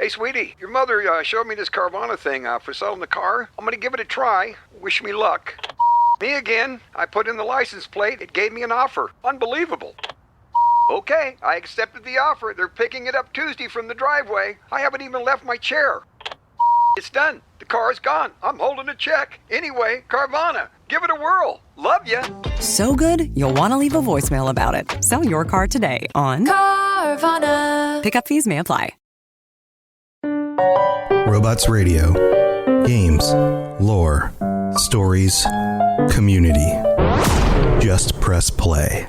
Hey, sweetie, your mother showed me this Carvana thing for selling the car. I'm gonna give it a try. Wish me luck. Me again. I put in the license plate. It gave me an offer. Unbelievable. Okay, I accepted the offer. They're picking it up Tuesday from the driveway. I haven't even left my chair. It's done. The car is gone. I'm holding a check. Anyway, Carvana, give it a whirl. Love ya. So good, you'll want to leave a voicemail about it. Sell your car today on Carvana. Pickup fees may apply. Robots Radio. Games, lore, stories, community. Just press play.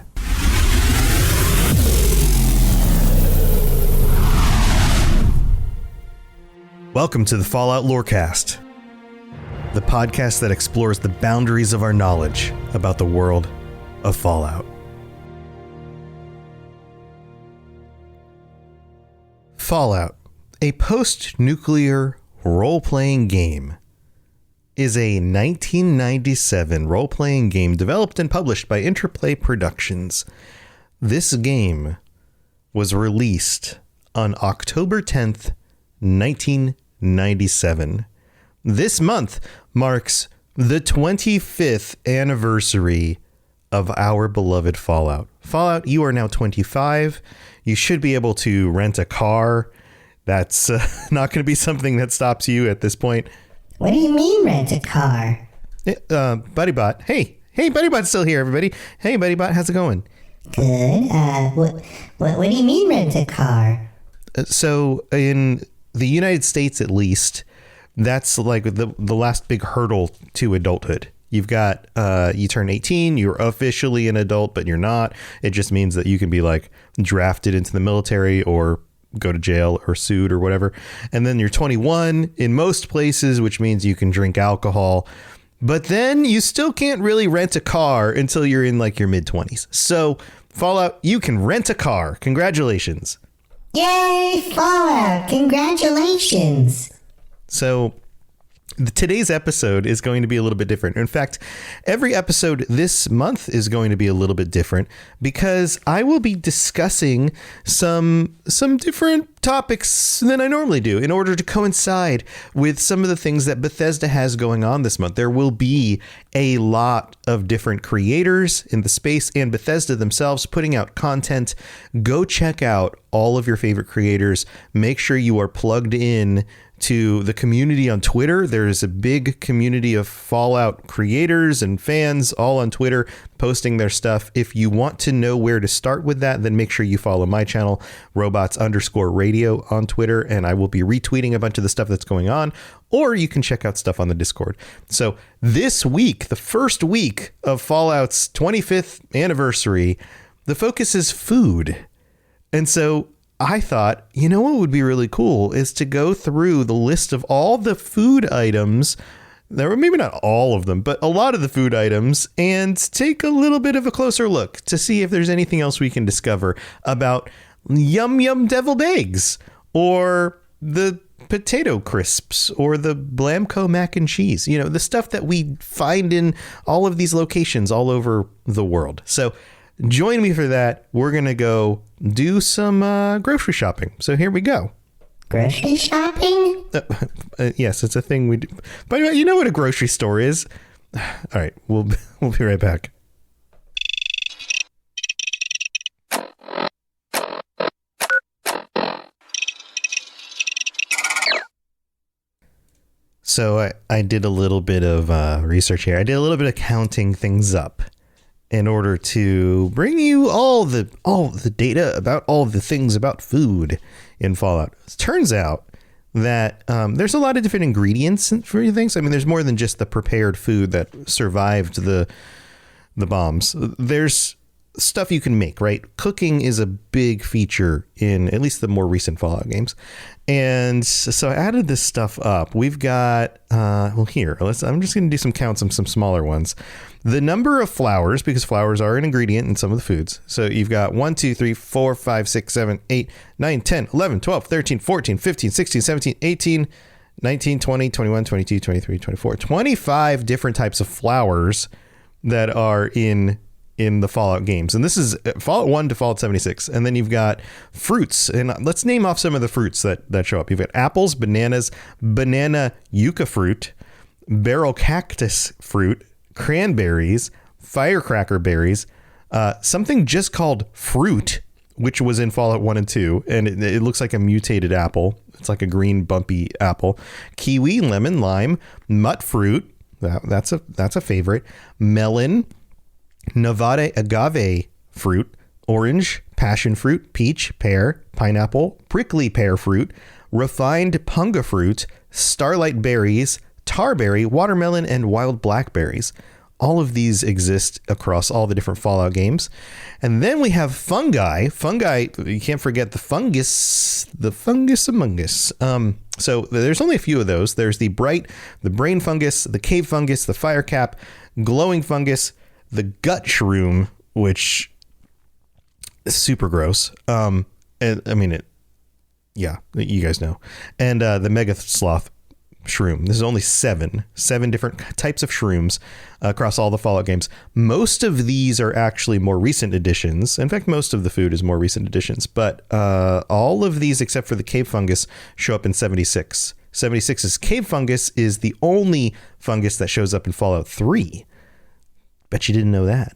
Welcome to the Fallout Lorecast, the podcast that explores the boundaries of our knowledge about the world of Fallout. Fallout, a post-nuclear role-playing game, is a 1997 role-playing game developed and published by Interplay Productions. This game was released on October 10th, 1997. This month marks the 25th anniversary of our beloved Fallout. Fallout, you are now 25. You should be able to rent a car. That's not going to be something that stops you at this point. What do you mean rent a car? BuddyBot. Hey, BuddyBot's still here, everybody. Hey, BuddyBot, how's it going? Good. What do you mean rent a car? So in the United States, at least, that's like the last big hurdle to adulthood. You've got, you turn 18, you're officially an adult, but you're not. It just means that you can be like drafted into the military or go to jail or sued or whatever. And then you're 21 in most places, which means you can drink alcohol. But then you still can't really rent a car until you're in like your mid-20s. So Fallout, you can rent a car. Congratulations. Yay, Fallout! Congratulations! So today's episode is going to be a little bit different. In fact, every episode this month is going to be a little bit different because I will be discussing some different topics than I normally do in order to coincide with some of the things that Bethesda has going on this month. There will be a lot of different creators in the space and Bethesda themselves putting out content. Go check out all of your favorite creators. Make sure you are plugged in to the community on Twitter. There's a big community of Fallout creators and fans all on Twitter posting their stuff. If you want to know where to start with that, then make sure you follow my channel, robots_radio on Twitter, and I will be retweeting a bunch of the stuff that's going on, or you can check out stuff on the Discord. So this week, the first week of Fallout's 25th anniversary, the focus is food. And so I thought, you know what would be really cool is to go through the list of all the food items. There were maybe not all of them, but a lot of the food items, and take a little bit of a closer look to see if there's anything else we can discover about Yum Yum Deviled Eggs or the potato crisps or the Blamco mac and cheese, you know, the stuff that we find in all of these locations all over the world. So join me for that. We're going to go do some grocery shopping. So here we go. Grocery shopping? Yes, it's a thing we do. But you know what a grocery store is. All right, we'll be right back. So I did a little bit of research here. I did a little bit of counting things up in order to bring you all the data about all the things about food in Fallout. It turns out that there's a lot of different ingredients for things. I mean, there's more than just the prepared food that survived the bombs. There's stuff you can make, right? Cooking is a big feature in at least the more recent Fallout games. And so I added this stuff up. We've got, I'm just going to do some counts on some smaller ones. The number of flours, because flours are an ingredient in some of the foods. So you've got 1, 2, 3, 4, 5, 6, 7, 8, 9, 10, 11, 12, 13, 14, 15, 16, 17, 18, 19, 20, 21, 22, 23, 24, 25 different types of flours that are in in the Fallout games. And this is Fallout 1 to Fallout 76. And then you've got fruits. And let's name off some of the fruits that show up. You've got apples, bananas, banana yucca fruit, barrel cactus fruit, cranberries, firecracker berries, something just called fruit, which was in Fallout 1 and 2. And it looks like a mutated apple. It's like a green bumpy apple. Kiwi, lemon, lime, mutt fruit. That's a favorite. Melon, Nevada agave fruit, orange, passion fruit, peach, pear, pineapple, prickly pear fruit, refined punga fruit, starlight berries, tarberry, watermelon, and wild blackberries. All of these exist across all the different Fallout games. And then we have fungi. Fungi, you can't forget the fungus among us. So there's only a few of those. There's the brain fungus, the cave fungus, the fire cap, glowing fungus, the gut shroom, which is super gross. And I mean, yeah, you guys know. And the mega sloth shroom. There's only seven different types of shrooms across all the Fallout games. Most of these are actually more recent additions. In fact, most of the food is more recent additions, but all of these except for the cave fungus show up in 76. 76's cave fungus is the only fungus that shows up in Fallout 3. Bet you didn't know that.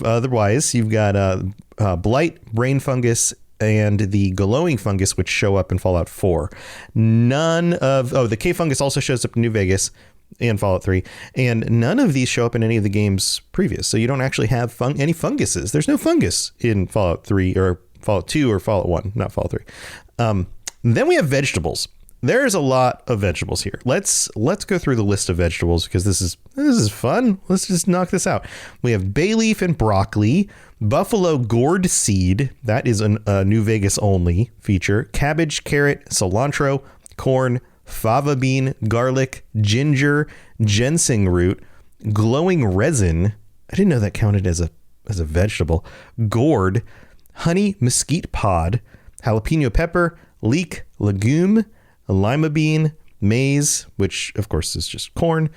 Otherwise, you've got blight, brain fungus, and the glowing fungus, which show up in Fallout 4. The cave fungus also shows up in New Vegas and Fallout 3, and none of these show up in any of the games previous. So you don't actually have any funguses. There's no fungus in Fallout 3 or Fallout 2 or Fallout 1, not Fallout 3. Then we have vegetables. There's a lot of vegetables here. Let's go through the list of vegetables because this is fun. Let's just knock this out. We have bay leaf and broccoli, buffalo gourd seed. That is a New Vegas only feature. Cabbage, carrot, cilantro, corn, fava bean, garlic, ginger, ginseng root, glowing resin. I didn't know that counted as a vegetable. Gourd, honey mesquite pod, jalapeno pepper, leek, legume, lima bean, maize, which of course is just corn,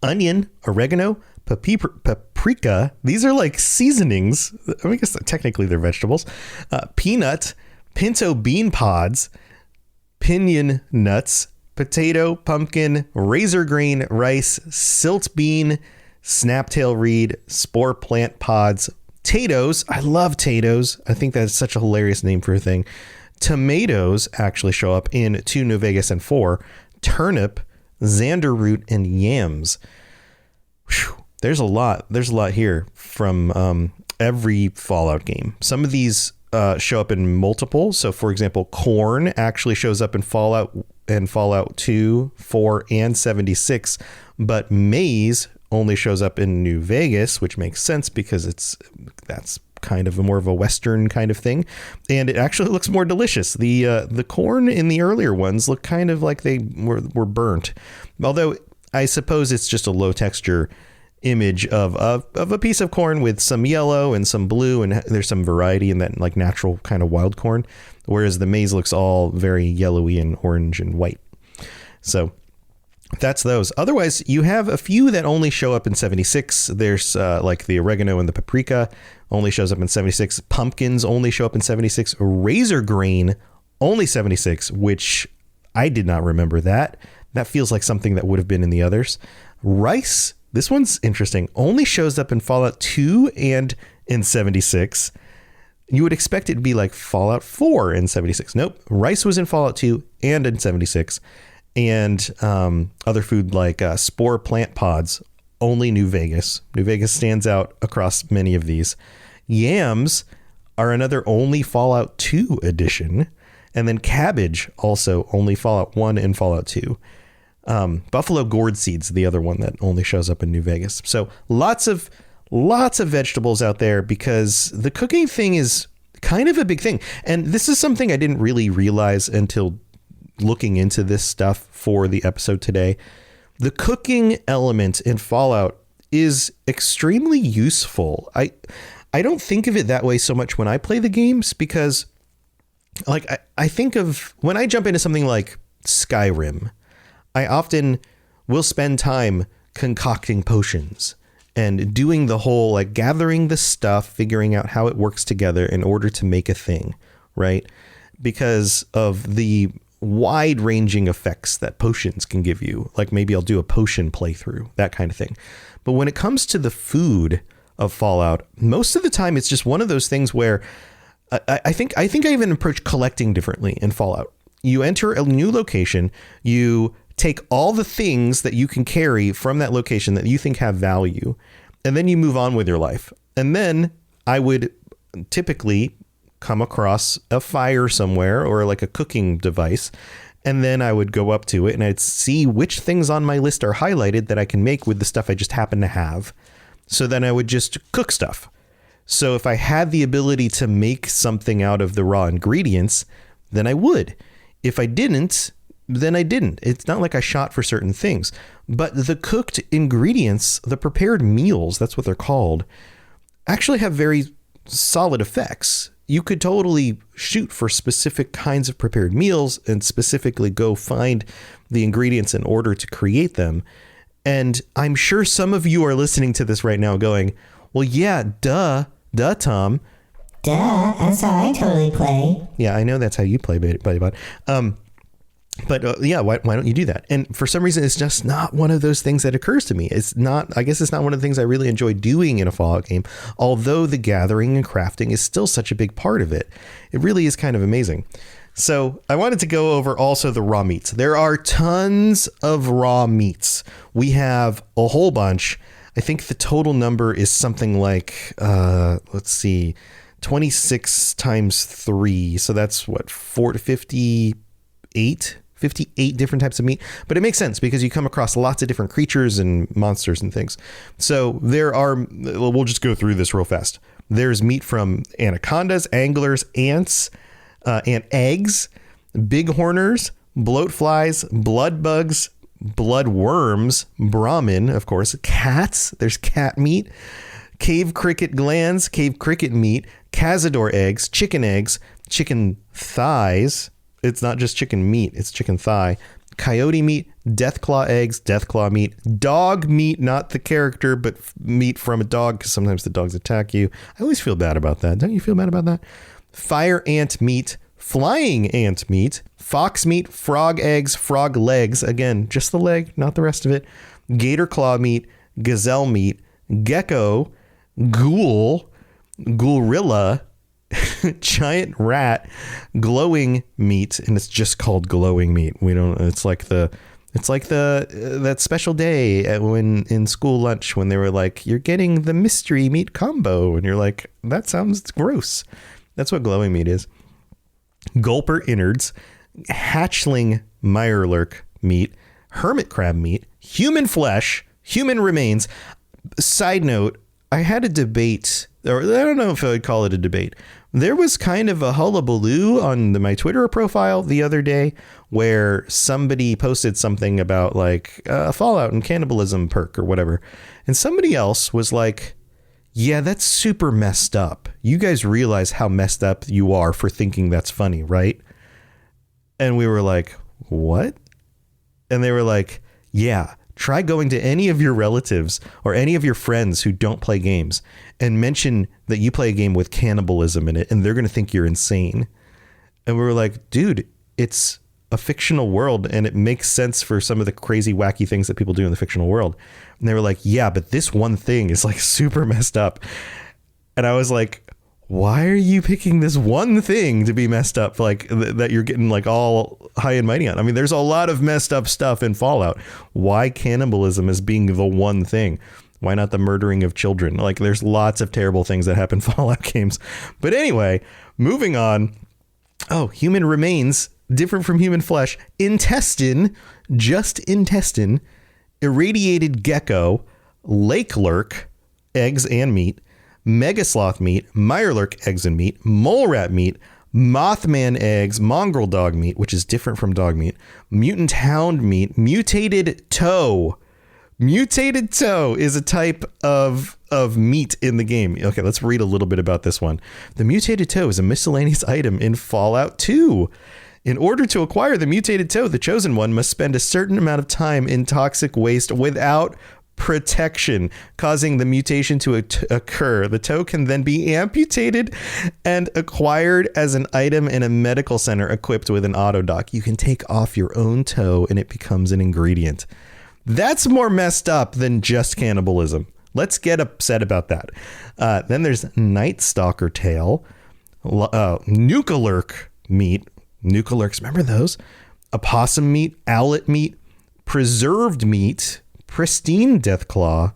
onion, oregano, paprika. These are like seasonings. I guess technically they're vegetables. Peanut, pinto bean pods, pinion nuts, potato, pumpkin, razor grain rice, silt bean, snaptail reed, spore plant pods, potatoes. I love potatoes. I think that's such a hilarious name for a thing. Tomatoes actually show up in 2 New Vegas and 4. Turnip, xander root, and yams. Whew. There's a lot here from every Fallout game. Some of these show up in multiple. So, for example, corn actually shows up in Fallout 2, 4, and 76. But maize only shows up in New Vegas, which makes sense because that's kind of more of a Western kind of thing, and it actually looks more delicious. The corn in the earlier ones look kind of like they were burnt, although I suppose it's just a low texture image of a piece of corn with some yellow and some blue, and there's some variety in that like natural kind of wild corn, whereas the maize looks all very yellowy and orange and white. So that's those. Otherwise, you have a few that only show up in 76. There's like the oregano and the paprika only shows up in 76. Pumpkins only show up in 76. Razor grain only 76, which I did not remember that. That feels like something that would have been in the others. Rice, this one's interesting, only shows up in Fallout 2 and in 76. You would expect it to be like Fallout 4 in 76. Nope. Rice was in Fallout 2 and in 76. And other food like spore plant pods, only New Vegas. New Vegas stands out across many of these. Yams are another only Fallout 2 edition. And then cabbage, also only Fallout 1 and Fallout 2. Buffalo gourd seeds, the other one that only shows up in New Vegas. So lots of vegetables out there because the cooking thing is kind of a big thing. And this is something I didn't really realize until looking into this stuff for the episode today. The cooking element in Fallout is extremely useful. I don't think of it that way so much when I play the games because like I think of when I jump into something like Skyrim, I often will spend time concocting potions and doing the whole like gathering the stuff, figuring out how it works together in order to make a thing, right? Because of the wide ranging effects that potions can give you. Like maybe I'll do a potion playthrough, that kind of thing. But when it comes to the food of Fallout, most of the time it's just one of those things where I think I even approach collecting differently in Fallout. You enter a new location, you take all the things that you can carry from that location that you think have value, and then you move on with your life. And then I would typically come across a fire somewhere or like a cooking device, and then I would go up to it and I'd see which things on my list are highlighted that I can make with the stuff I just happen to have. So then I would just cook stuff. So if I had the ability to make something out of the raw ingredients, then I would. If I didn't, then I didn't. It's not like I shot for certain things. But the cooked ingredients, the prepared meals, that's what they're called, actually have very solid effects. You could totally shoot for specific kinds of prepared meals and specifically go find the ingredients in order to create them. And I'm sure some of you are listening to this right now going, well, yeah, duh, Tom. Duh, that's how I totally play. Yeah, I know that's how you play, Buddy Bot. But yeah, why don't you do that? And for some reason, it's just not one of those things that occurs to me. I guess it's not one of the things I really enjoy doing in a Fallout game, although the gathering and crafting is still such a big part of it. It really is kind of amazing. So I wanted to go over also the raw meats. There are tons of raw meats. We have a whole bunch. I think the total number is something like, let's see, 26 times 3. So that's what, 58 different types of meat. But it makes sense because you come across lots of different creatures and monsters and things. So we'll just go through this real fast. There's meat from anacondas, anglers, ants, and eggs, bighorners, bloat flies, blood bugs, blood worms, Brahmin, of course, cats. There's cat meat, cave cricket glands, cave cricket meat, cazador eggs, chicken thighs. It's not just chicken meat, it's chicken thigh. Coyote meat, deathclaw eggs, deathclaw meat, dog meat, not the character, but meat from a dog, because sometimes the dogs attack you. I always feel bad about that. Don't you feel bad about that? Fire ant meat, flying ant meat, fox meat, frog eggs, frog legs. Again, just the leg, not the rest of it. Gator claw meat, gazelle meat, gecko, ghoul, ghoulrilla, giant rat, glowing meat, and it's just called glowing meat. It's like that special day when in school lunch when they were like, you're getting the mystery meat combo, and you're like, that sounds gross. That's what glowing meat is. Gulper innards, hatchling mirelurk meat, hermit crab meat, human flesh, human remains. Side note, I had a debate, or I don't know if I would call it a debate. There was kind of a hullabaloo on my Twitter profile the other day where somebody posted something about like Fallout and cannibalism perk or whatever. And somebody else was like, yeah, that's super messed up. You guys realize how messed up you are for thinking that's funny, right? And we were like, what? And they were like, yeah, try going to any of your relatives or any of your friends who don't play games and mention that you play a game with cannibalism in it, and they're going to think you're insane. And we were like, dude, it's a fictional world, and it makes sense for some of the crazy, wacky things that people do in the fictional world. And they were like, yeah, but this one thing is like super messed up. And I was like, why are you picking this one thing to be messed up, like that you're getting like all high and mighty on? I mean, there's a lot of messed up stuff in Fallout. Why cannibalism as being the one thing? Why not the murdering of children? Like, there's lots of terrible things that happen in Fallout games. But anyway, moving on. Oh, human remains, different from human flesh. Intestine, just intestine. Irradiated gecko, lake lurk, eggs and meat. Megasloth meat, mirelurk eggs and meat, mole rat meat, mothman eggs, mongrel dog meat, which is different from dog meat, mutant hound meat, mutated toe. Mutated toe is a type of meat in the game. Okay, let's read a little bit about this one. The mutated toe is a miscellaneous item in Fallout 2. In order to acquire the mutated toe, the chosen one must spend a certain amount of time in toxic waste without protection, causing the mutation to occur. The toe can then be amputated and acquired as an item in a medical center equipped with an auto dock. You can take off your own toe and it becomes an ingredient. That's more messed up than just cannibalism. Let's get upset about that. Then there's Night Stalker tail, Nukalurk meat. Nukalurks, remember those? Opossum meat, owlet meat, preserved meat, pristine deathclaw,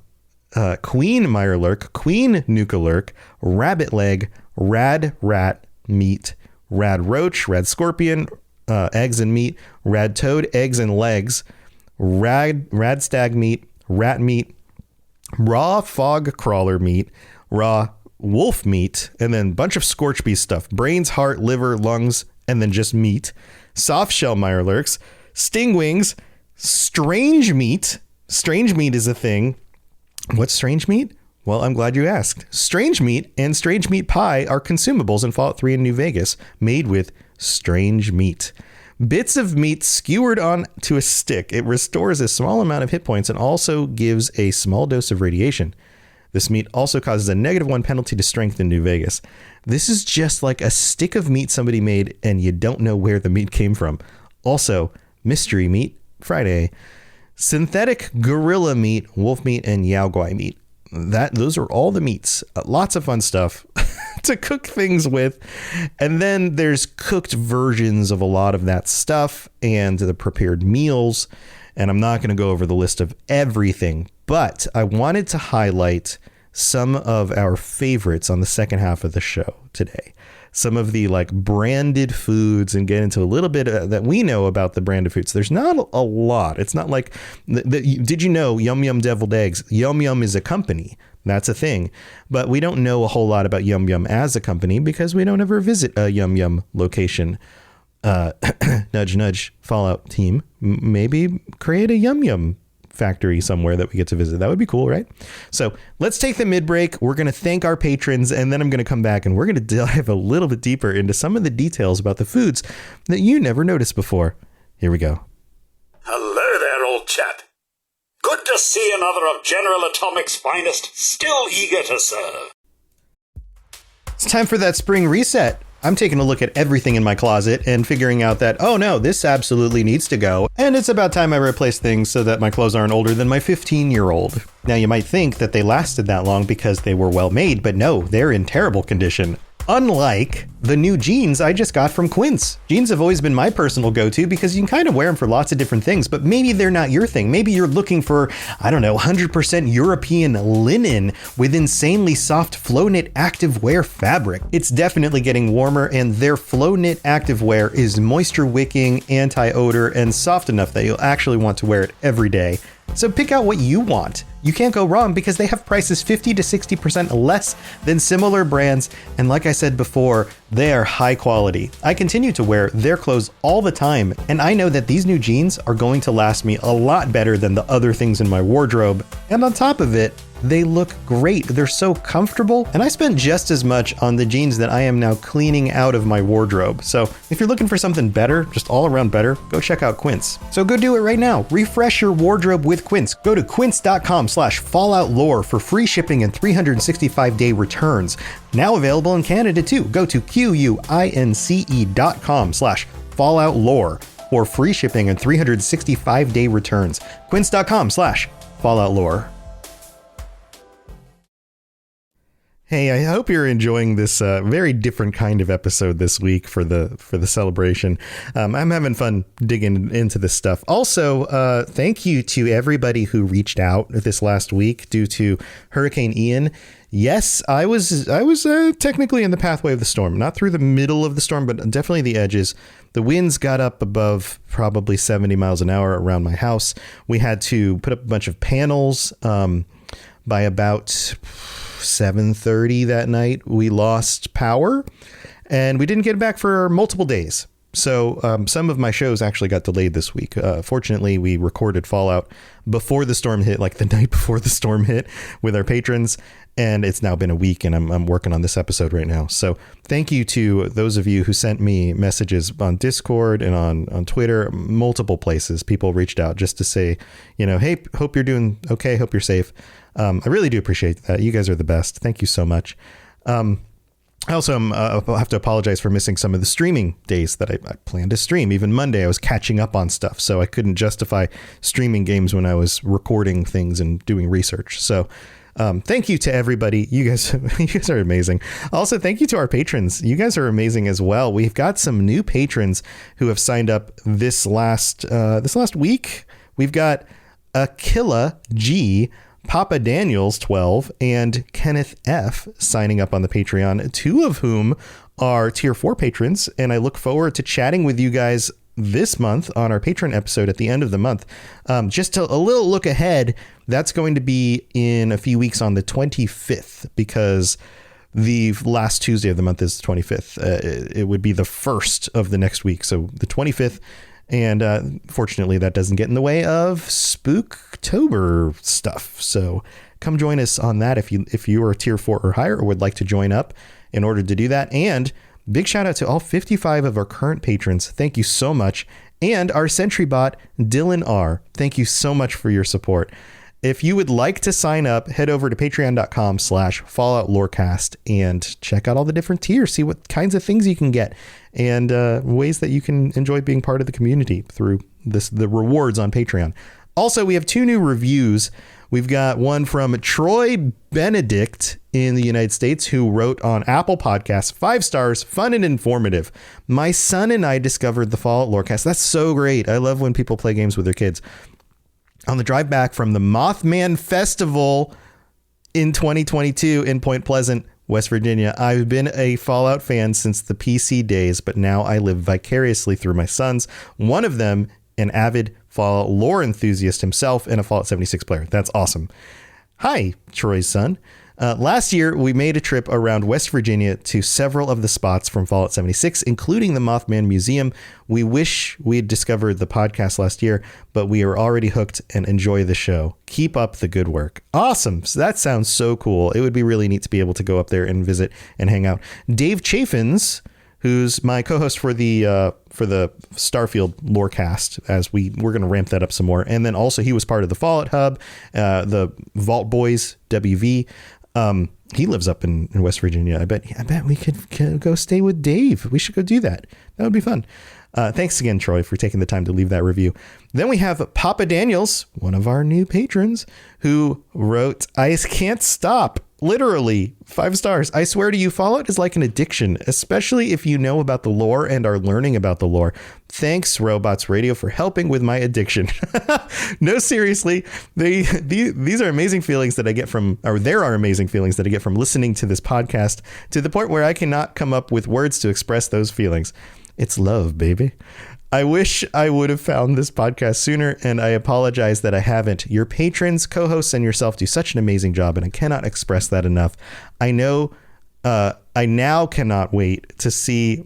queen mirelurk, queen nukalurk, rabbit leg, rad rat meat, rad roach, rad scorpion, eggs and meat, rad toad, eggs and legs, rad stag meat, rat meat, raw fog crawler meat, raw wolf meat, and then a bunch of scorch beast stuff, brains, heart, liver, lungs, and then just meat, soft shell mirelurks, sting wings, strange meat. Strange meat is a thing. What's strange meat? Well, I'm glad you asked. Strange meat and strange meat pie are consumables in Fallout 3 in New Vegas, made with strange meat. Bits of meat skewered onto a stick. It restores a small amount of hit points and also gives a small dose of radiation. This meat also causes a -1 penalty to strength in New Vegas. This is just like a stick of meat somebody made and you don't know where the meat came from. Also, mystery meat Friday. Synthetic gorilla meat, wolf meat, and yaoguai meat. Those are all the meats. Lots of fun stuff to cook things with. And then there's cooked versions of a lot of that stuff and the prepared meals. And I'm not going to go over the list of everything, but I wanted to highlight some of our favorites on the second half of the show today. Some of the like branded foods and get into a little bit that we know about the branded foods. There's not a lot. It's not like, did you know Yum Yum deviled eggs? Yum Yum is a company. That's a thing. But we don't know a whole lot about Yum Yum as a company because we don't ever visit a Yum Yum location. Nudge, nudge, Fallout team. Maybe create a Yum Yum factory somewhere that we get to visit. That would be cool, right? So let's take the mid-break. We're going to thank our patrons, and then I'm going to come back and we're going to dive a little bit deeper into some of the details about the foods that you never noticed before. Here we go. Hello there, old chap. Good to see another of General Atomic's finest, still eager to serve. It's time for that spring reset. I'm taking a look at everything in my closet and figuring out that, oh no, this absolutely needs to go. And it's about time I replace things so that my clothes aren't older than my 15-year-old. Now you might think that they lasted that long because they were well made, but no, they're in terrible condition. Unlike the new jeans I just got from Quince. Jeans have always been my personal go-to because you can kind of wear them for lots of different things, but maybe they're not your thing. Maybe you're looking for, 100% European linen with insanely soft flow knit activewear fabric. It's definitely getting warmer, and their flow knit activewear is moisture wicking, anti-odor, and soft enough that you'll actually want to wear it every day. So pick out what you want. You can't go wrong because they have prices 50 to 60% less than similar brands. And like I said before, they are high quality. I continue to wear their clothes all the time. And I know that these new jeans are going to last me a lot better than the other things in my wardrobe. And on top of it, they look great. They're so comfortable. And I spent just as much on the jeans that I am now cleaning out of my wardrobe. So if you're looking for something better, just all around better, go check out Quince. So go do it right now. Refresh your wardrobe with Quince. Go to quince.com/falloutlore for free shipping and 365-day returns. Now available in Canada too. Go to quince.com/falloutlore for free shipping and 365-day returns. Quince.com/falloutlore. Hey, I hope you're enjoying this very different kind of episode this week for the celebration. I'm having fun digging into this stuff. Also, thank you to everybody who reached out this last week due to Hurricane Ian. Yes, I was technically in the pathway of the storm, not through the middle of the storm, but definitely the edges. The winds got up above probably 70 miles an hour around my house. We had to put up a bunch of panels by about 7:30 that night. We lost power and we didn't get it back for multiple days. So some of my shows actually got delayed this week. Fortunately, we recorded Fallout before the storm hit, like the night before the storm hit with our patrons. And it's now been a week and I'm working on this episode right now. So thank you to those of you who sent me messages on Discord and on Twitter, multiple places. People reached out just to say, hey, hope you're doing okay. Hope you're safe. I really do appreciate that. You guys are the best. Thank you so much. I also have to apologize for missing some of the streaming days that I planned to stream. Even Monday, I was catching up on stuff, so I couldn't justify streaming games when I was recording things and doing research. So thank you to everybody. You guys are amazing. Also, thank you to our patrons. You guys are amazing as well. We've got some new patrons who have signed up this last week. We've got Akilla G, Papa Daniels 12, and Kenneth F signing up on the Patreon, 2 of whom are tier 4 patrons. And I look forward to chatting with you guys this month on our Patreon episode at the end of the month. Just a little look ahead, that's going to be in a few weeks on the 25th, because the last Tuesday of the month is the 25th. It would be the first of the next week. So the 25th. And fortunately, that doesn't get in the way of Spooktober stuff. So come join us on that if you are a tier 4 or higher or would like to join up in order to do that. And big shout out to all 55 of our current patrons. Thank you so much. And our Sentry bot, Dylan R. Thank you so much for your support. If you would like to sign up, head over to patreon.com/Fallout Lorecast and check out all the different tiers, see what kinds of things you can get and ways that you can enjoy being part of the community through the rewards on Patreon. Also, we have 2 new reviews. We've got one from Troy Benedict in the United States, who wrote on Apple Podcasts, 5 stars, fun and informative. My son and I discovered the Fallout Lorecast. That's so great. I love when people play games with their kids. On the drive back from the Mothman Festival in 2022 in Point Pleasant, West Virginia. I've been a Fallout fan since the PC days, but now I live vicariously through my sons. One of them, an avid Fallout lore enthusiast himself and a Fallout 76 player. That's awesome. Hi, Troy's son. Last year, we made a trip around West Virginia to several of the spots from Fallout 76, including the Mothman Museum. We wish we had discovered the podcast last year, but we are already hooked and enjoy the show. Keep up the good work. Awesome. So that sounds so cool. It would be really neat to be able to go up there and visit and hang out. Dave Chaffins, who's my co-host for the Starfield Lorecast, as we're going to ramp that up some more. And then also he was part of the Fallout Hub, the Vault Boys, WV. He lives up in West Virginia. I bet we could go stay with Dave. We should go do that. That would be fun. Thanks again, Troy, for taking the time to leave that review. Then we have Papa Daniels, one of our new patrons, who wrote, I can't stop. Literally 5 stars. I swear to you, Fallout is like an addiction, especially if you know about the lore and are learning about the lore. Thanks, Robots Radio, for helping with my addiction. No, seriously, these are amazing feelings that I get from, or there are amazing feelings that I get from listening to this podcast, to the point where I cannot come up with words to express those feelings. It's love, baby. I wish I would have found this podcast sooner, and I apologize that I haven't. Your patrons, co-hosts, and yourself do such an amazing job, and I cannot express that enough. I know I now cannot wait to see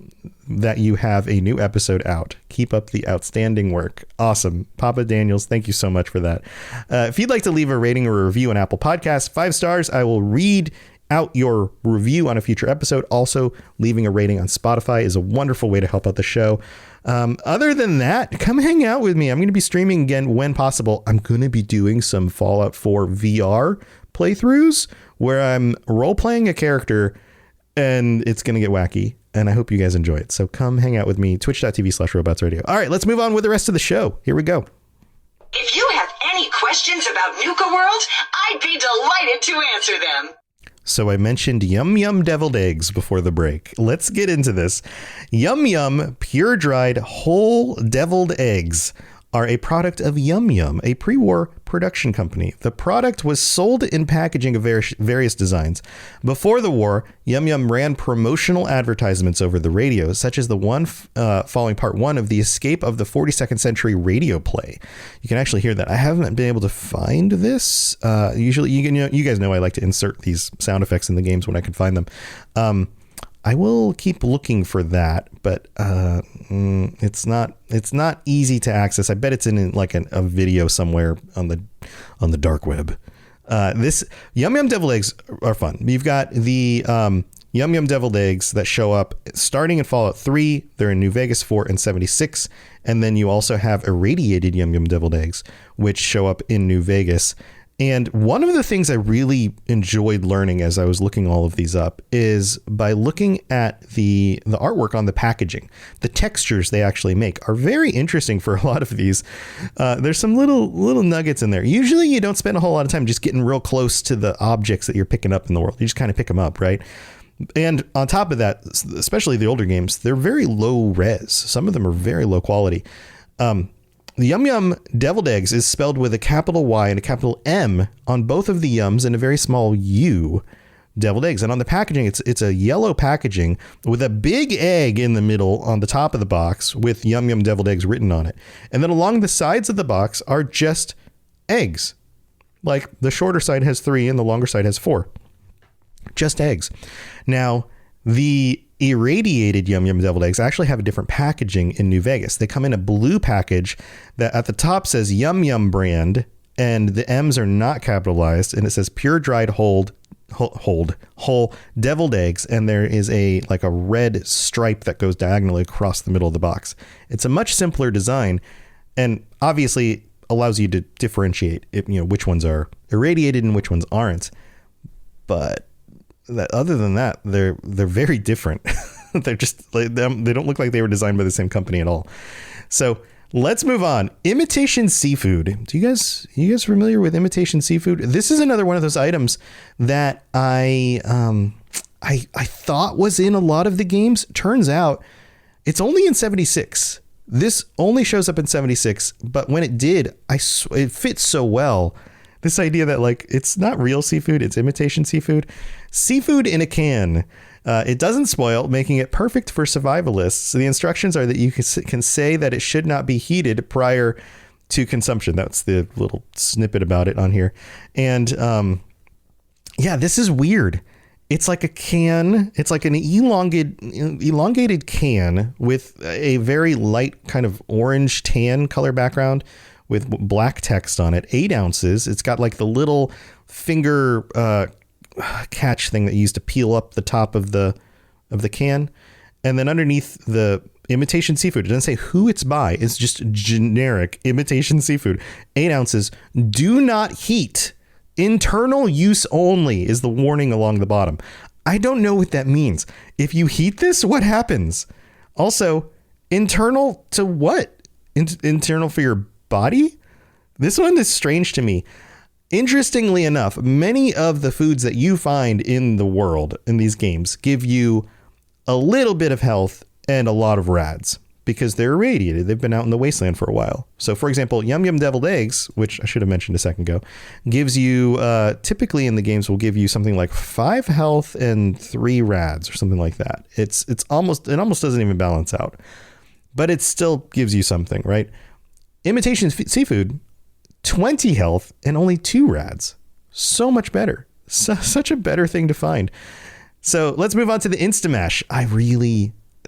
that you have a new episode out. Keep up the outstanding work. Awesome. Papa Daniels, thank you so much for that. If you'd like to leave a rating or a review on Apple Podcasts, 5 stars, I will read out your review on a future episode. Also, leaving a rating on Spotify is a wonderful way to help out the show. Other than that, come hang out with me. I'm going to be streaming again when possible. I'm going to be doing some Fallout 4 VR playthroughs where I'm role-playing a character, and it's going to get wacky, and I hope you guys enjoy it. So come hang out with me, twitch.tv/robotsradio. All right, let's move on with the rest of the show. Here we go. If you have any questions about Nuka World, I'd be delighted to answer them. So I mentioned Yum Yum deviled eggs before the break. Let's get into this. Yum Yum pure dried whole deviled eggs are a product of Yum Yum, a pre-war production company. The product was sold in packaging of various designs. Before the war, Yum Yum ran promotional advertisements over the radio, such as the one following part 1 of the Escape of the 42nd Century radio play. You can actually hear that. I haven't been able to find this. Usually, you guys know I like to insert these sound effects in the games when I can find them. I will keep looking for that, but it's not easy to access. I bet it's in like a video somewhere on the dark web. This Yum Yum deviled eggs are fun. You've got the Yum Yum deviled eggs that show up starting in Fallout 3. They're in New Vegas 4 and 76. And then you also have irradiated Yum Yum deviled eggs, which show up in New Vegas. And one of the things I really enjoyed learning as I was looking all of these up is by looking at the artwork on the packaging. The textures they actually make are very interesting for a lot of these. There's some little nuggets in there. Usually you don't spend a whole lot of time just getting real close to the objects that you're picking up in the world. You just kind of pick them up, right? And on top of that, especially the older games, they're very low res. Some of them are very low quality. The Yum Yum deviled eggs is spelled with a capital Y and a capital M on both of the yums and a very small U. Deviled eggs. And on the packaging, it's a yellow packaging with a big egg in the middle on the top of the box with Yum Yum deviled eggs written on it. And then along the sides of the box are just eggs. Like the shorter side has 3 and the longer side has 4. Just eggs. Now, the irradiated Yum Yum deviled eggs actually have a different packaging in New Vegas. They come in a blue package that at the top says Yum Yum brand, and the M's are not capitalized, and it says pure dried whole deviled eggs, and there is a red stripe that goes diagonally across the middle of the box. It's a much simpler design, and obviously allows you to differentiate which ones are irradiated and which ones aren't. But other than that, they're very different. They're just they don't look like they were designed by the same company at all. So let's move on. Imitation seafood. You guys familiar with imitation seafood? This is another one of those items that I thought was in a lot of the games. Turns out it's only in 76. This only shows up in 76, but when it did, it fits so well. This idea that it's not real seafood, it's imitation seafood. Seafood in a can. It doesn't spoil, making it perfect for survivalists. The instructions are that you can say that it should not be heated prior to consumption. That's the little snippet about it on here. And this is weird. It's like a can. It's like an elongated can with a very light kind of orange tan color background with black text on it. 8 ounces. It's got like the little finger catch thing that you use to peel up the top of the can. And then underneath the imitation seafood, it doesn't say who it's by. It's just generic imitation seafood. 8 ounces. Do not heat. Internal use only is the warning along the bottom. I don't know what that means. If you heat this, what happens? Also, internal to what? Internal for your body? This one is strange to me. Interestingly enough, many of the foods that you find in the world in these games give you a little bit of health and a lot of rads because they're irradiated. They've been out in the wasteland for a while. So, for example, Yum Yum deviled eggs, which I should have mentioned a second ago, gives you typically in the games will give you something like 5 health and 3 rads or something like that. It almost doesn't even balance out, but it still gives you something, right? Imitation seafood, 20 health and only 2 rads. So much better. Such a better thing to find. So let's move on to the Instamash.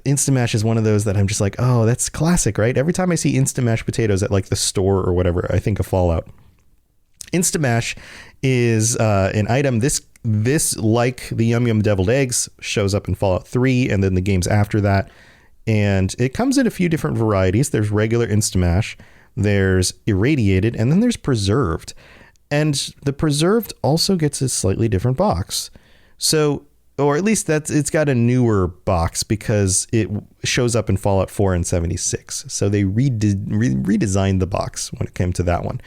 Instamash is one of those that I'm just like, oh, that's classic, right? Every time I see Instamash potatoes at the store or whatever, I think of Fallout. Instamash is an item. This, like the Yum Yum deviled eggs, shows up in Fallout 3 and then the games after that. And it comes in a few different varieties. There's regular Instamash, there's irradiated, and then there's preserved. And the preserved also gets a slightly different box. So, or at least it's got a newer box because it shows up in Fallout 4 and 76. So they redesigned the box when it came to that one.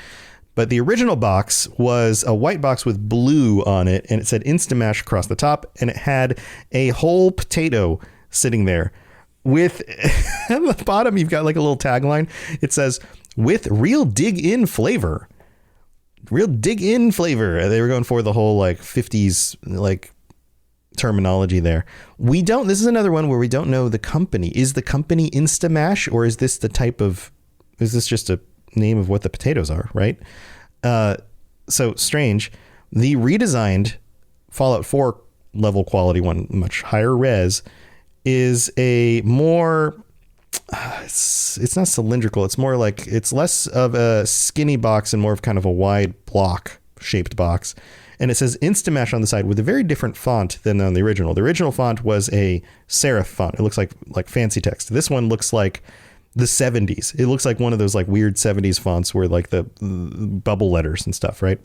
But the original box was a white box with blue on it, and it said Instamash across the top, and it had a whole potato sitting there. With at the bottom, you've got a little tagline. It says, with real dig-in flavor. Real dig-in flavor. They were going for the whole 50s terminology there. This is another one where we don't know the company. Is the company Instamash, or is this just a name of what the potatoes are, right? So strange. The redesigned Fallout 4 level quality one, much higher res, is a more, it's not cylindrical. It's more like, it's less of a skinny box and more of kind of a wide block shaped box. And it says Instamash on the side with a very different font than on the original. The original font was a serif font. It looks like fancy text. This one looks like the 70s. It looks like one of those like weird 70s fonts where like the bubble letters and stuff, right?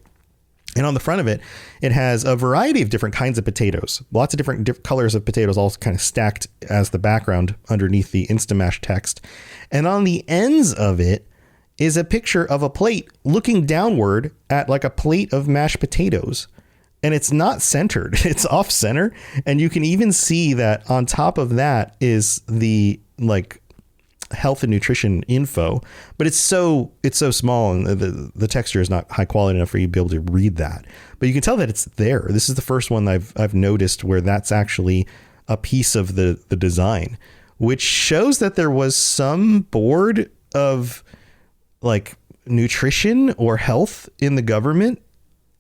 And on the front of it, it has a variety of different kinds of potatoes, lots of different colors of potatoes, all kind of stacked as the background underneath the Instamash text. And on the ends of it is a picture of a plate looking downward at like a plate of mashed potatoes. And it's not centered. It's off center. And you can even see that on top of that is the like health and nutrition info, but it's so small and the texture is not high quality enough for you to be able to read that. But you can tell that it's there. This is the first one I've noticed where that's actually a piece of the design, which shows that there was some board of like nutrition or health in the government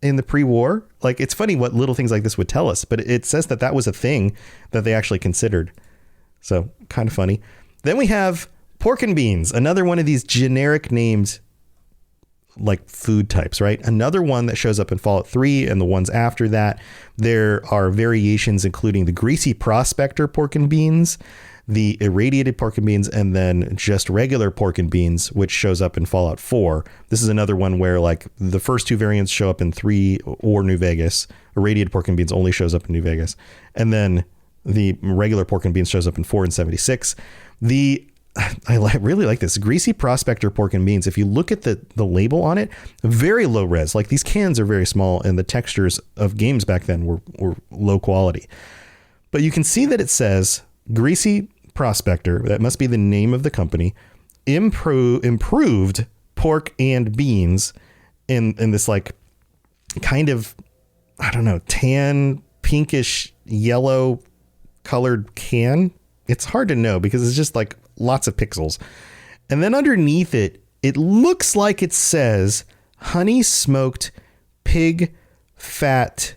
in the pre-war. Like, it's funny what little things like this would tell us, but it says that was a thing that they actually considered. So kind of funny. Then we have pork and beans, another one of these generic named like food types, right? Another one that shows up in Fallout 3 and the ones after that. There are variations, including the greasy prospector pork and beans, the irradiated pork and beans, and then just regular pork and beans, which shows up in Fallout 4. This is another one where like the first two variants show up in 3 or New Vegas. Irradiated pork and beans only shows up in New Vegas. And then the regular pork and beans shows up in 4 and 76. I really like this greasy prospector pork and beans. If you look at the label on it, very low res, like these cans are very small and the textures of games back then were low quality, but you can see that it says greasy prospector. That must be the name of the company. Improved pork and beans in this like kind of, I don't know, tan, pinkish, yellow colored can. It's hard to know because it's just like lots of pixels. And then underneath it, it looks like it says honey smoked pig fat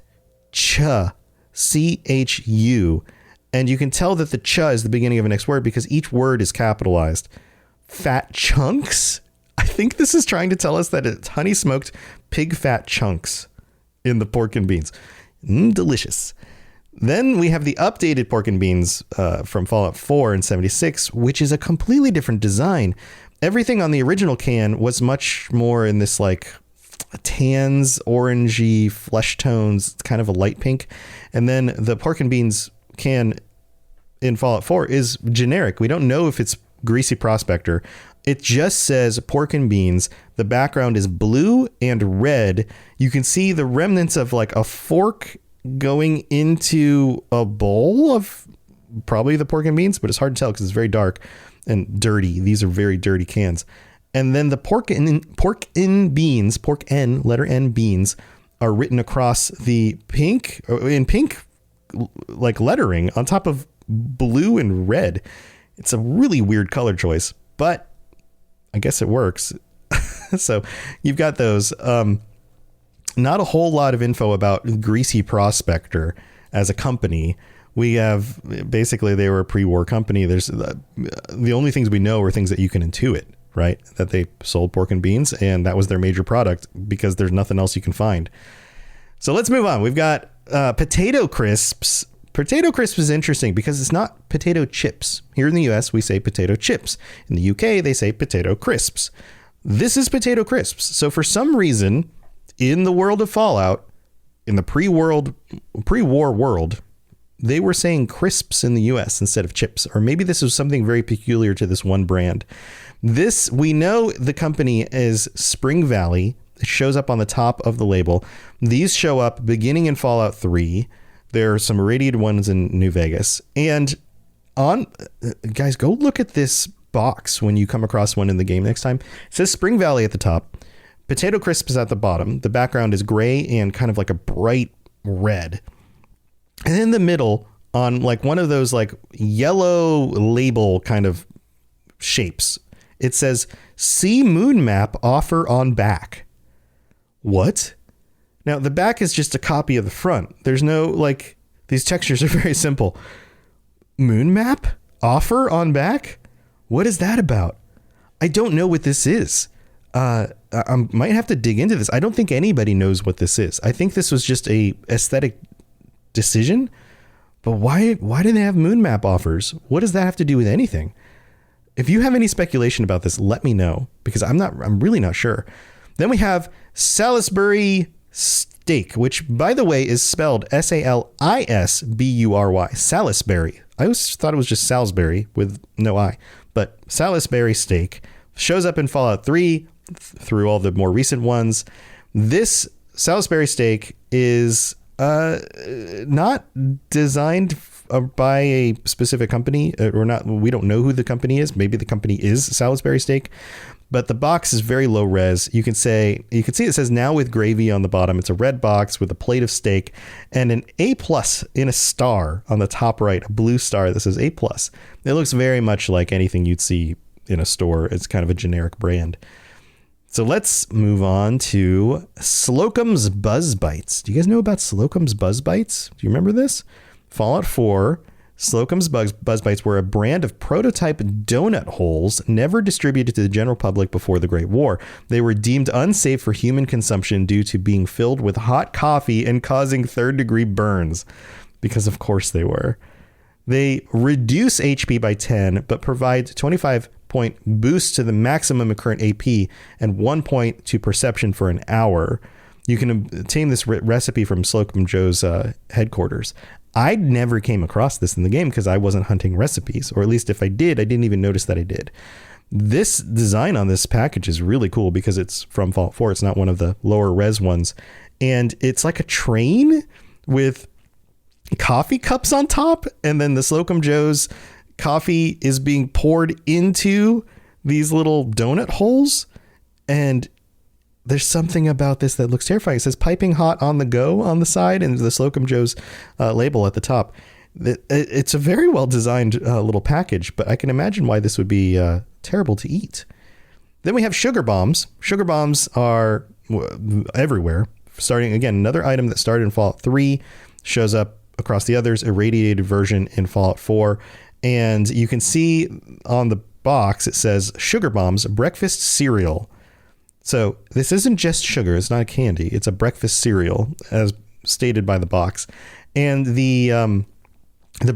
chu, CHU. And you can tell that the chu is the beginning of a next word because each word is capitalized. Fat chunks. I think this is trying to tell us that it's honey smoked pig fat chunks in the pork and beans. Delicious. Then we have the updated pork and beans from Fallout 4 and 76, which is a completely different design. Everything on the original can was much more in this like tans, orangey, flesh tones, kind of a light pink. And then the pork and beans can in Fallout 4 is generic. We don't know if it's greasy prospector. It just says pork and beans. The background is blue and red. You can see the remnants of like a fork going into a bowl of probably the pork and beans, but it's hard to tell because it's very dark and dirty. These are very dirty cans. And then the pork in beans, letter N beans, are written across the pink like lettering on top of blue and red. It's a really weird color choice, but I guess it works. So you've got those. Not a whole lot of info about Greasy Prospector as a company. We have basically they were a pre-war company. There's the only things we know are things that you can intuit, right? That they sold pork and beans and that was their major product because there's nothing else you can find. So let's move on. We've got potato crisps. Potato crisps is interesting because it's not potato chips. Here in the US, we say potato chips. In the UK, they say potato crisps. This is potato crisps. So for some reason, in the world of Fallout, in the pre-war world, they were saying crisps in the US instead of chips. Or maybe this was something very peculiar to this one brand. This, we know the company is Spring Valley. It shows up on the top of the label. These show up beginning in Fallout 3. There are some irradiated ones in New Vegas. And guys, go look at this box when you come across one in the game next time. It says Spring Valley at the top. Potato crisp is at the bottom. The background is gray and kind of like a bright red. And in the middle, on like one of those like yellow label kind of shapes, it says "See Moon Map Offer on Back." What? Now the back is just a copy of the front. There's no like These textures are very simple. Moon map? Offer on back? What is that about? I don't know what this is. I might have to dig into this. I don't think anybody knows what this is. I think this was just a aesthetic decision. But why do they have moon map offers? What does that have to do with anything? If you have any speculation about this, let me know, because I'm really not sure. Then we have Salisbury steak, which, by the way, is spelled Salisbury. Salisbury. I always thought it was just Salisbury with no I, but Salisbury steak shows up in Fallout 3 through all the more recent ones. This Salisbury steak is not designed by a specific company, or not. We don't know who the company is. Maybe the company is Salisbury steak, but the box is very low res. You can see it says now with gravy on the bottom. It's a red box with a plate of steak and an A+ in a star on the top right, a blue star that says A+. It looks very much like anything you'd see in a store. It's kind of a generic brand. So let's move on to Slocum's Buzz Bites. Do you guys know about Slocum's Buzz Bites? Do you remember this? Fallout 4, Slocum's Buzz Bites were a brand of prototype donut holes never distributed to the general public before the Great War. They were deemed unsafe for human consumption due to being filled with hot coffee and causing third-degree burns, because of course they were. They reduce HP by 10, but provide 25-point boost to the maximum current AP and 1 point to perception for an hour. You can obtain this recipe from Slocum Joe's headquarters. I never came across this in the game because I wasn't hunting recipes, or at least if I did, I didn't even notice that I did. This design on this package is really cool because it's from Fallout 4. It's not one of the lower res ones. And it's like a train with coffee cups on top, and then the Slocum Joe's coffee is being poured into these little donut holes. And there's something about this that looks terrifying. It says piping hot on the go on the side and the Slocum Joe's label at the top. It's a very well designed little package, but I can imagine why this would be terrible to eat. Then we have sugar bombs. Sugar bombs are everywhere. Starting again, another item that started in Fallout 3 shows up across the others, irradiated version in Fallout 4. And you can see on the box, it says sugar bombs, breakfast cereal. So this isn't just sugar. It's not a candy. It's a breakfast cereal, as stated by the box. And the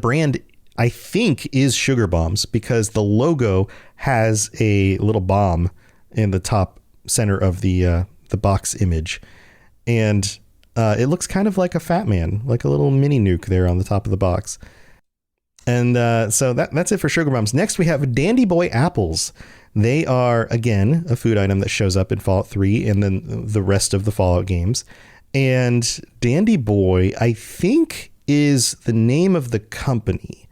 brand, I think, is Sugar Bombs because the logo has a little bomb in the top center of the box image. And it looks kind of like a Fat Man, like a little mini nuke there on the top of the box. And so that's it for Sugar Bombs. Next, we have Dandy Boy apples. They are, again, a food item that shows up in Fallout 3 and then the rest of the Fallout games. And Dandy Boy, I think, is the name of the company.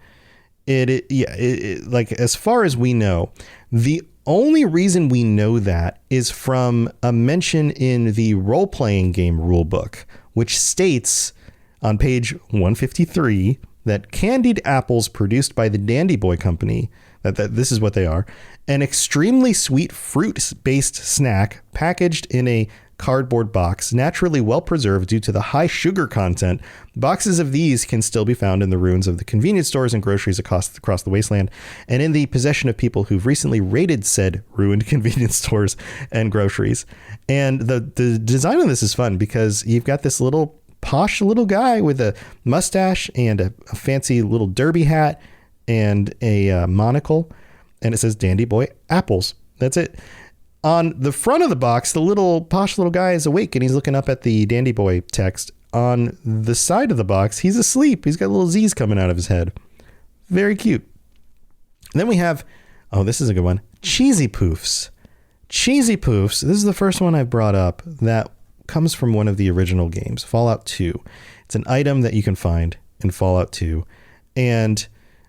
Like, as far as we know, the only reason we know that is from a mention in the role-playing game rulebook, which states on page 153 that candied apples produced by the Dandy Boy Company, that this is what they are, an extremely sweet fruit-based snack packaged in a cardboard box, naturally well preserved due to the high sugar content. Boxes of these can still be found in the ruins of the convenience stores and groceries across the wasteland, and in the possession of people who've recently raided said ruined convenience stores and groceries. And the design on this is fun because you've got this little posh little guy with a mustache and a fancy little derby hat and a monocle, and it says Dandy Boy apples. That's it. On the front of the box, the little posh little guy is awake and he's looking up at the Dandy Boy text. On the side of the box, he's asleep. He's got little Z's coming out of his head. Very cute. And then we have, oh, this is a good one, Cheesy Poofs. Cheesy Poofs, this is the first one I brought up that comes from one of the original games, Fallout 2. It's an item that you can find in Fallout 2. And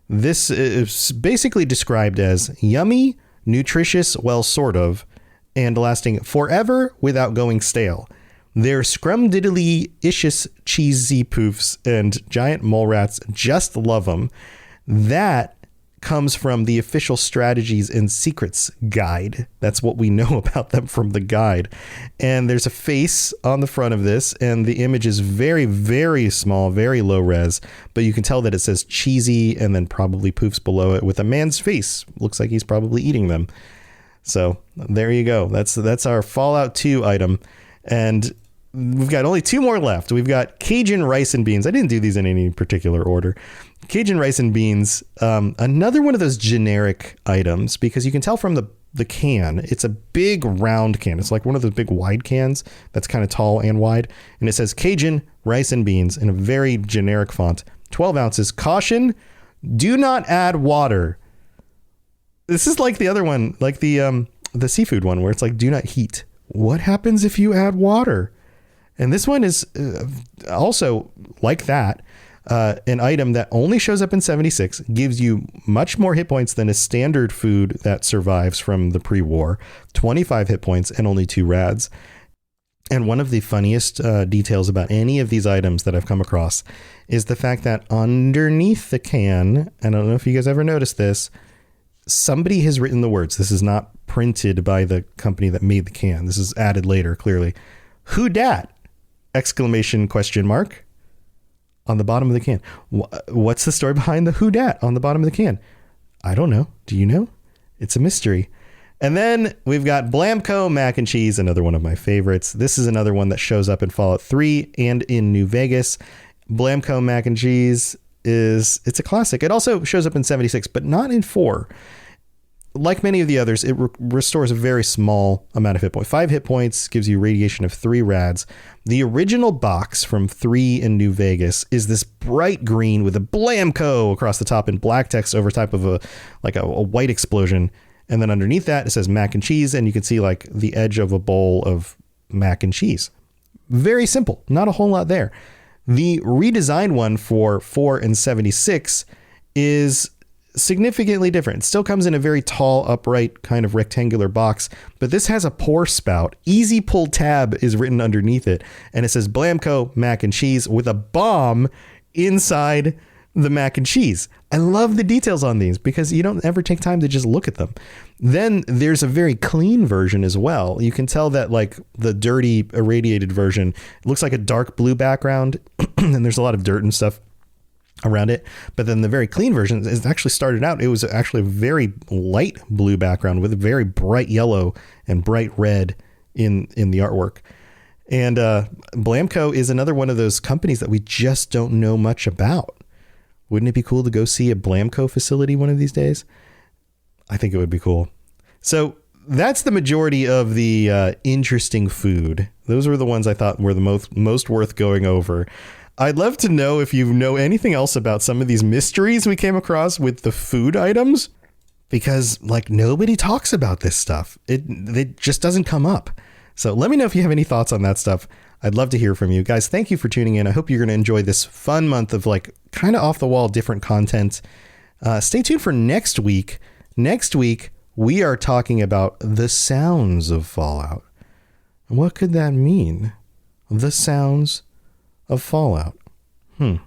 this is basically described as yummy, nutritious, well, sort of, and lasting forever without going stale. They're scrumdiddly-icious cheesy poofs, and giant mole rats just love them. That comes from the official strategies and secrets guide. That's what we know about them from the guide. And there's a face on the front of this, and the image is very, very small, very low res, but you can tell that it says cheesy and then probably poofs below it with a man's face. Looks like he's probably eating them. So there you go. That's our Fallout 2 item. And we've got only 2 more left. We've got Cajun rice and beans. I didn't do these in any particular order. Cajun rice and beans, another one of those generic items, because you can tell from the can, it's a big round can. It's like one of those big wide cans that's kind of tall and wide. And it says Cajun rice and beans in a very generic font. 12 ounces. Caution, do not add water. This is like the other one, like the seafood one, where it's like, do not heat. What happens if you add water? And this one is also like that, an item that only shows up in 76, gives you much more hit points than a standard food that survives from the pre-war, 25 hit points and only 2 rads. And one of the funniest details about any of these items that I've come across is the fact that underneath the can, and I don't know if you guys ever noticed this, somebody has written the words. This is not printed by the company that made the can. This is added later, clearly. Who dat? Exclamation question mark on the bottom of the can. What's the story behind the who dat on the bottom of the can? I don't know. Do you know? It's a mystery. And then we've got Blamco mac and cheese, another one of my favorites. This is another one that shows up in Fallout 3 and in New Vegas. Blamco mac and cheese it's a classic. It also shows up in 76, but not in 4. Like many of the others, it restores a very small amount of hit points. 5 hit points gives you radiation of 3 rads. The original box from 3 in New Vegas is this bright green with a Blamco across the top in black text over top of a white explosion. And then underneath that, it says mac and cheese, and you can see like the edge of a bowl of mac and cheese. Very simple. Not a whole lot there. The redesigned one for 4 and 76 is significantly different. It still comes in a very tall, upright, kind of rectangular box, but this has a pour spout. Easy pull tab is written underneath it, and it says Blamco mac and cheese with a bomb inside the mac and cheese. I love the details on these because you don't ever take time to just look at them. Then there's a very clean version as well. You can tell that like the dirty irradiated version looks like a dark blue background and there's a lot of dirt and stuff around it. But then the very clean version is actually started out. It was actually a very light blue background with a very bright yellow and bright red in the artwork. And Blamco is another one of those companies that we just don't know much about. Wouldn't it be cool to go see a Blamco facility one of these days? I think it would be cool. So that's the majority of the interesting food. Those were the ones I thought were the most worth going over. I'd love to know if you know anything else about some of these mysteries we came across with the food items, because like nobody talks about this stuff. It just doesn't come up. So let me know if you have any thoughts on that stuff. I'd love to hear from you guys. Thank you for tuning in. I hope you're going to enjoy this fun month of like kind of off the wall, different content. Stay tuned for next week. Next week, we are talking about the sounds of Fallout. What could that mean? The sounds of Fallout. We'll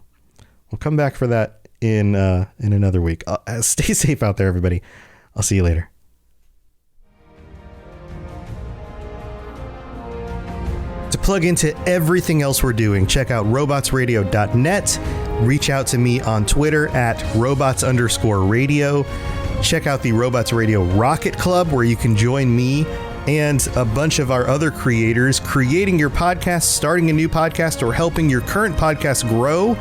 come back for that in another week. Stay safe out there, everybody. I'll see you later. To plug into everything else we're doing, check out robotsradio.net. Reach out to me on Twitter at robots_radio. Check out the Robots Radio Rocket Club, where you can join me and a bunch of our other creators creating your podcast, starting a new podcast, or helping your current podcast grow.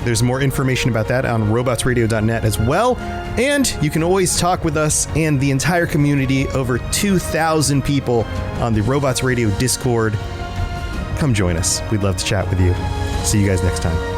There's more information about that on robotsradio.net as well. And you can always talk with us and the entire community, over 2,000 people on the Robots Radio Discord. Come join us. We'd love to chat with you. See you guys next time.